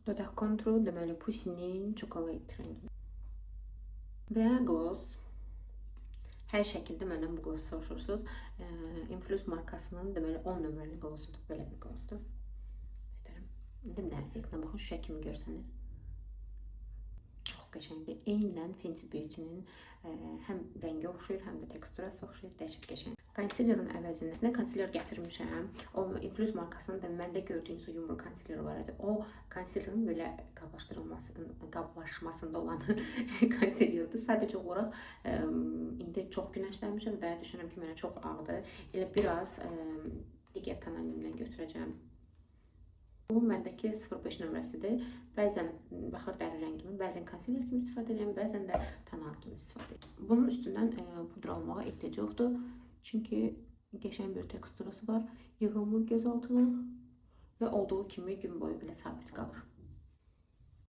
Dodaq konturu, deməli Pussy'nin Chocolate rəngi. Və gloss. Hər şəkildə məndən bu glossu soruşursunuz. Influs markasının deməli 10 nömrəli glossudur. Belə bir glossdur. İstərəm. İndi nə effektinə baxın, şüşə kimi görsənir. Çox qəşəngdir. Eynən Fenty Beauty'nin həm rəngi oxşuyur, həm də teksturası oxşuyur. Dəhşət qəşəng. Konsilerin əvəzinə konsiler gətirmişəm. O Influs markasının da məndə gördüyünüz o yumru konsiler var idi. O konsilerin belə qablaşmasında olan konsilerdir. Sadəcə olaraq indi çox günəşlənmişəm və düşünürəm ki, mənə çox ağdır. Elə biraz digər tonalimdən götürəcəm. Bu məndəki 05 nömrəsidir. Bəzən baxır dəri rəngimi, bəzən konsiler kimi istifadə edirəm, bəzən də tonal kimi istifadə edirəm. Bunun üstündən pudra almağa ehtiyac yoxdur. Çünki qəşəng bir teksturası var, yığılmır göz altına və olduğu kimi gün boyu belə sabit qalır.